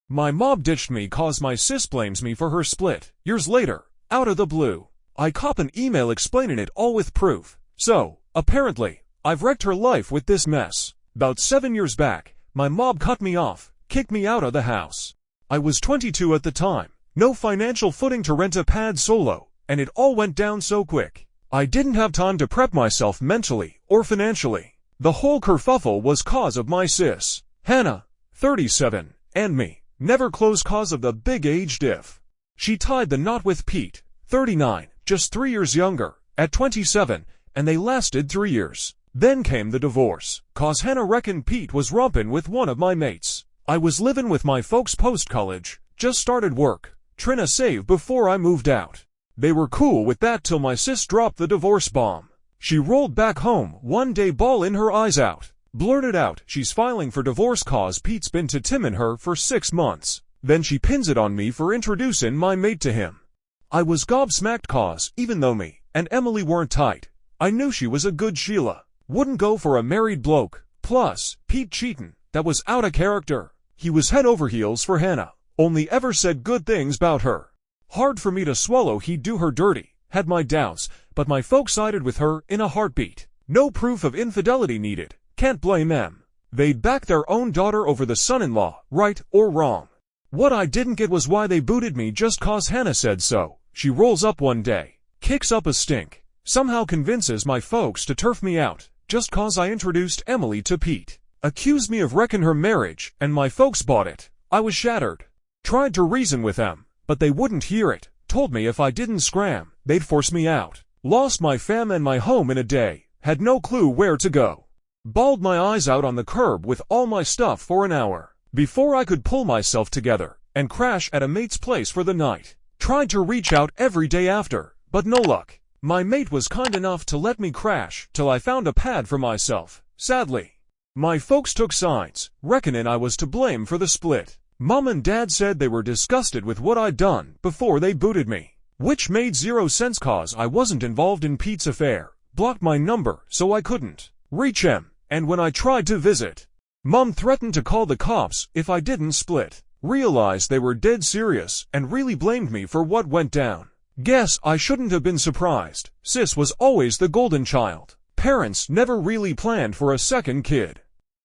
My mob ditched me cause my sis blames me for her split. Years later, out of the blue, I cop an email explaining it all with proof. So, apparently, I've wrecked her life with this mess. About 7 years back, my mob cut me off, kicked me out of the house. I was 22 at the time, no financial footing to rent a pad solo, and it all went down so quick. I didn't have time to prep myself mentally or financially. The whole kerfuffle was cause of my sis, Hannah, 37, and me, never close cause of the big age diff. She tied the knot with Pete, 39, just 3 years younger, at 27, and they lasted 3 years. Then came the divorce, cause Hannah reckoned Pete was rompin' with one of my mates. I was living with my folks post-college, just started work, trying to save before I moved out. They were cool with that till my sis dropped the divorce bomb. She rolled back home one day, bawling her eyes out, blurted out she's filing for divorce cause Pete's been to Timmin' her for 6 months. Then she pins it on me for introducing my mate to him. I was gobsmacked cause, even though me and Emily weren't tight, I knew she was a good Sheila. Wouldn't go for a married bloke. Plus, Pete cheatin', that was out of character. He was head over heels for Hannah, only ever said good things about her. Hard for me to swallow he'd do her dirty, had my doubts, but my folks sided with her in a heartbeat. No proof of infidelity needed, can't blame them. They'd back their own daughter over the son-in-law, right or wrong. What I didn't get was why they booted me just cause Hannah said so. She rolls up one day, kicks up a stink, somehow convinces my folks to turf me out, just cause I introduced Emily to Pete. Accused me of wrecking her marriage, and my folks bought it. I was shattered. Tried to reason with them, but they wouldn't hear it. Told me if I didn't scram, they'd force me out. Lost my fam and my home in a day. Had no clue where to go. Bawled my eyes out on the curb with all my stuff for an hour, before I could pull myself together, and crash at a mate's place for the night. Tried to reach out every day after, but no luck. My mate was kind enough to let me crash till I found a pad for myself. Sadly, my folks took sides, reckoning I was to blame for the split. Mom and Dad said they were disgusted with what I'd done before they booted me, which made 0 sense cause I wasn't involved in Pete's affair. Blocked my number so I couldn't reach him, and when I tried to visit, Mom threatened to call the cops if I didn't split. Realized they were dead serious and really blamed me for what went down. Guess I shouldn't have been surprised. Sis was always the golden child. Parents never really planned for a second kid.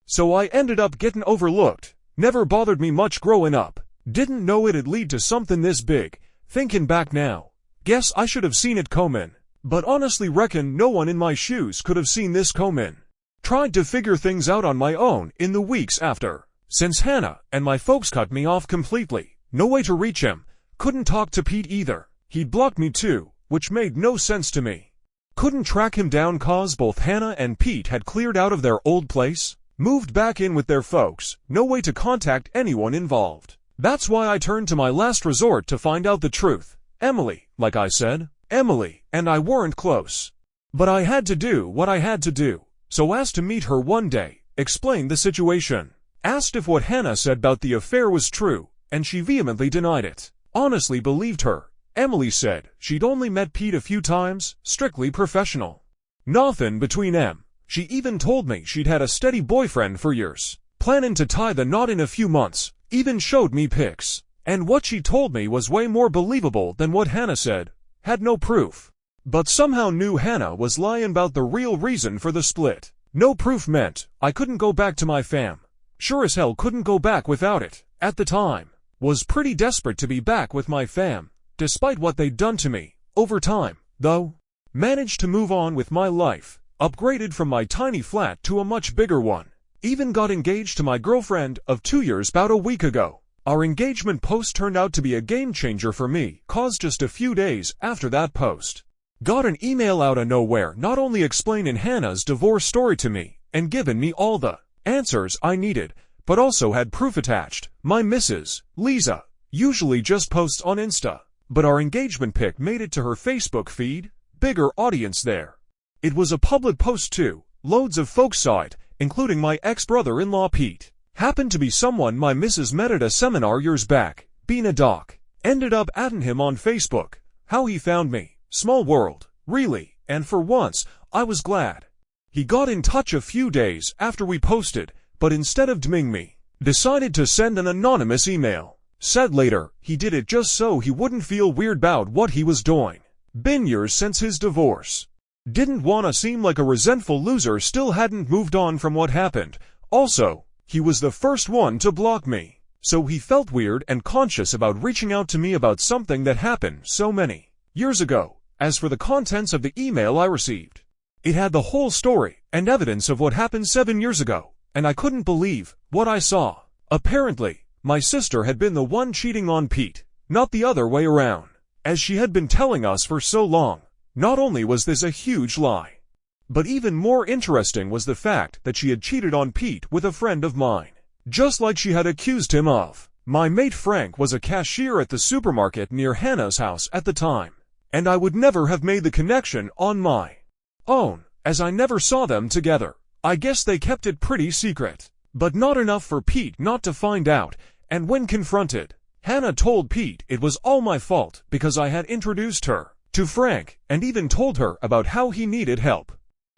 So I ended up getting overlooked. Never bothered me much growing up. Didn't know it'd lead to something this big. Thinking back now, guess I should have seen it comin'. But honestly reckon no one in my shoes could have seen this comin'. Tried to figure things out on my own in the weeks after. Since Hannah and my folks cut me off completely. No way to reach him. Couldn't talk to Pete either. He blocked me too, which made no sense to me. Couldn't track him down cause both Hannah and Pete had cleared out of their old place. Moved back in with their folks. No way to contact anyone involved. That's why I turned to my last resort to find out the truth. Emily, like I said, Emily and I weren't close. But I had to do what I had to do. So asked to meet her one day, explained the situation. Asked if what Hannah said about the affair was true, and she vehemently denied it. Honestly believed her. Emily said she'd only met Pete a few times, strictly professional. Nothin' between them. She even told me she'd had a steady boyfriend for years, planning to tie the knot in a few months, even showed me pics. And what she told me was way more believable than what Hannah said. Had no proof. But somehow knew Hannah was lying about the real reason for the split. No proof meant I couldn't go back to my fam. Sure as hell couldn't go back without it. At the time, was pretty desperate to be back with my fam. Despite what they'd done to me, over time, though, managed to move on with my life, upgraded from my tiny flat to a much bigger one. Even got engaged to my girlfriend of 2 years about a week ago. Our engagement post turned out to be a game changer for me, cause just a few days after that post, got an email out of nowhere not only explaining Hannah's divorce story to me, and giving me all the answers I needed, but also had proof attached. My missus, Lisa, usually just posts on Insta. But our engagement pic made it to her Facebook feed, bigger audience there. It was a public post too, loads of folks saw it, including my ex-brother-in-law Pete. Happened to be someone my missus met at a seminar years back, being a doc. Ended up adding him on Facebook. How he found me, small world, really, and for once, I was glad. He got in touch a few days after we posted, but instead of DMing me, decided to send an anonymous email. Said later, he did it just so he wouldn't feel weird about what he was doing. Been years since his divorce. Didn't wanna seem like a resentful loser, still hadn't moved on from what happened. Also, he was the first one to block me. So he felt weird and conscious about reaching out to me about something that happened so many years ago. As for the contents of the email I received, it had the whole story and evidence of what happened 7 years ago, and I couldn't believe what I saw. Apparently, my sister had been the one cheating on Pete, not the other way around, as she had been telling us for so long. Not only was this a huge lie, but even more interesting was the fact that she had cheated on Pete with a friend of mine, just like she had accused him of. My mate Frank was a cashier at the supermarket near Hannah's house at the time, and I would never have made the connection on my own, as I never saw them together. I guess they kept it pretty secret, but not enough for Pete not to find out, and when confronted, Hannah told Pete it was all my fault because I had introduced her to Frank and even told her about how he needed help,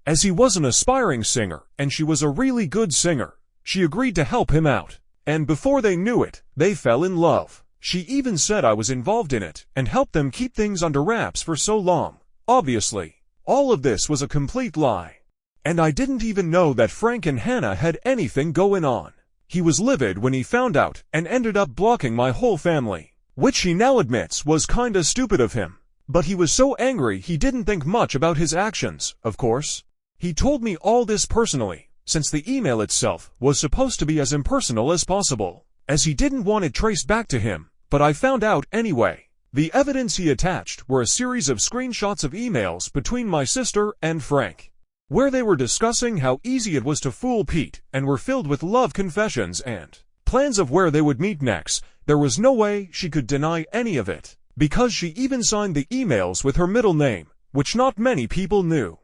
as he was an aspiring singer and she was a really good singer. She agreed to help him out, and before they knew it, they fell in love. She even said I was involved in it and helped them keep things under wraps for so long. Obviously, all of this was a complete lie, and I didn't even know that Frank and Hannah had anything going on. He was livid when he found out and ended up blocking my whole family, which he now admits was kinda stupid of him. But he was so angry he didn't think much about his actions, of course. He told me all this personally, since the email itself was supposed to be as impersonal as possible, as he didn't want it traced back to him, but I found out anyway. The evidence he attached were a series of screenshots of emails between my sister and Frank, where they were discussing how easy it was to fool Pete and were filled with love confessions and plans of where they would meet next. There was no way she could deny any of it, because she even signed the emails with her middle name, which not many people knew.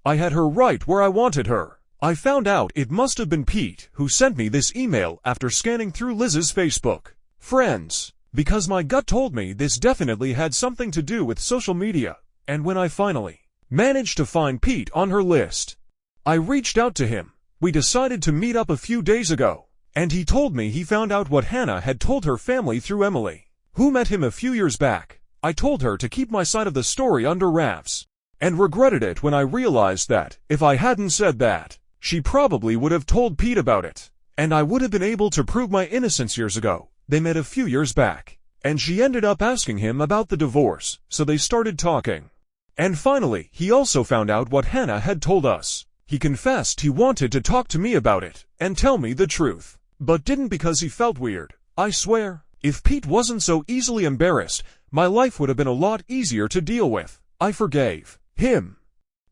I had her right where I wanted her. I found out it must have been Pete who sent me this email after scanning through Liz's Facebook friends, because my gut told me this definitely had something to do with social media. And when I finally managed to find Pete on her list, I reached out to him. We decided to meet up a few days ago, and he told me he found out what Hannah had told her family through Emily, who met him a few years back. I told her to keep my side of the story under wraps, and regretted it when I realized that, if I hadn't said that, she probably would have told Pete about it, and I would have been able to prove my innocence years ago. They met a few years back, and she ended up asking him about the divorce, so they started talking. And finally, he also found out what Hannah had told us. He confessed he wanted to talk to me about it, and tell me the truth, but didn't because he felt weird. I swear, if Pete wasn't so easily embarrassed, my life would have been a lot easier to deal with. I forgave him,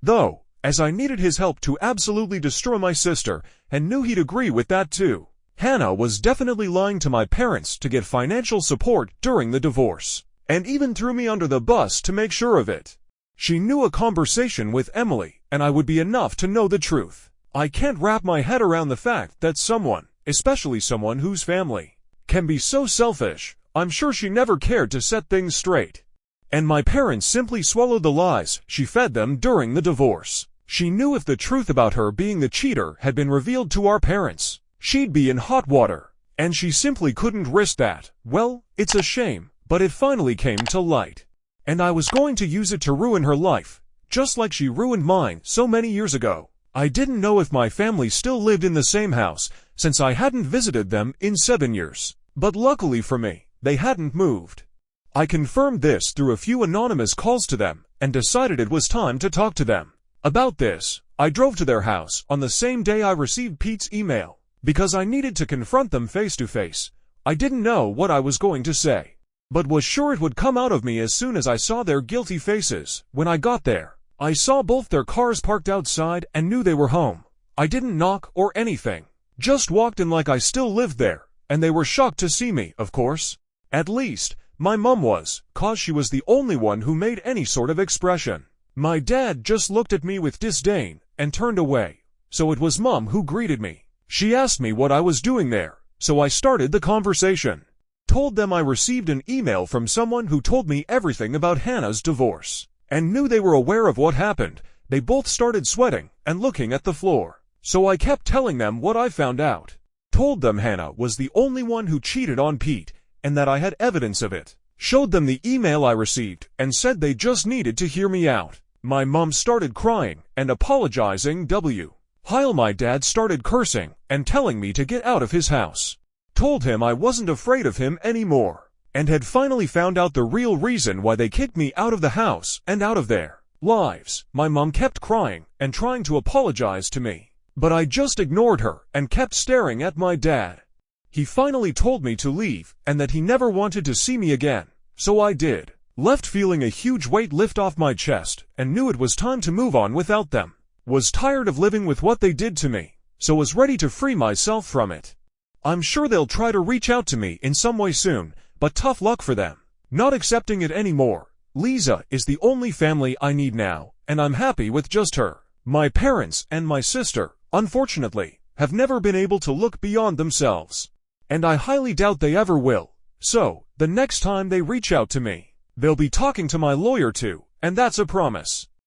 though, as I needed his help to absolutely destroy my sister, and knew he'd agree with that too. Hannah was definitely lying to my parents to get financial support during the divorce, and even threw me under the bus to make sure of it. She knew a conversation with Emily, and I would be enough to know the truth. I can't wrap my head around the fact that someone, especially someone whose family, can be so selfish. I'm sure she never cared to set things straight, and my parents simply swallowed the lies she fed them during the divorce. She knew if the truth about her being the cheater had been revealed to our parents, she'd be in hot water, and she simply couldn't risk that. Well, it's a shame, but it finally came to light, and I was going to use it to ruin her life, just like she ruined mine so many years ago. I didn't know if my family still lived in the same house, since I hadn't visited them in 7 years, but luckily for me, they hadn't moved. I confirmed this through a few anonymous calls to them, and decided it was time to talk to them about this. I drove to their house on the same day I received Pete's email, because I needed to confront them face to face. I didn't know what I was going to say, but was sure it would come out of me as soon as I saw their guilty faces. When I got there, I saw both their cars parked outside and knew they were home. I didn't knock or anything, just walked in like I still lived there, and they were shocked to see me, of course. At least, my mum was, 'cause she was the only one who made any sort of expression. My dad just looked at me with disdain and turned away, so it was Mum who greeted me. She asked me what I was doing there, so I started the conversation. Told them I received an email from someone who told me everything about Hannah's divorce, and knew they were aware of what happened. They both started sweating and looking at the floor, so I kept telling them what I found out. Told them Hannah was the only one who cheated on Pete, and that I had evidence of it. Showed them the email I received, and said they just needed to hear me out. My mom started crying and apologizing. While my dad started cursing and telling me to get out of his house. Told him I wasn't afraid of him anymore, and had finally found out the real reason why they kicked me out of the house and out of their lives. My mom kept crying and trying to apologize to me, but I just ignored her and kept staring at my dad. He finally told me to leave and that he never wanted to see me again, so I did. Left feeling a huge weight lift off my chest and knew it was time to move on without them. Was tired of living with what they did to me, so was ready to free myself from it. I'm sure they'll try to reach out to me in some way soon, but tough luck for them. Not accepting it anymore. Lisa is the only family I need now, and I'm happy with just her. My parents and my sister, unfortunately, have never been able to look beyond themselves, and I highly doubt they ever will. So, the next time they reach out to me, they'll be talking to my lawyer too, and that's a promise.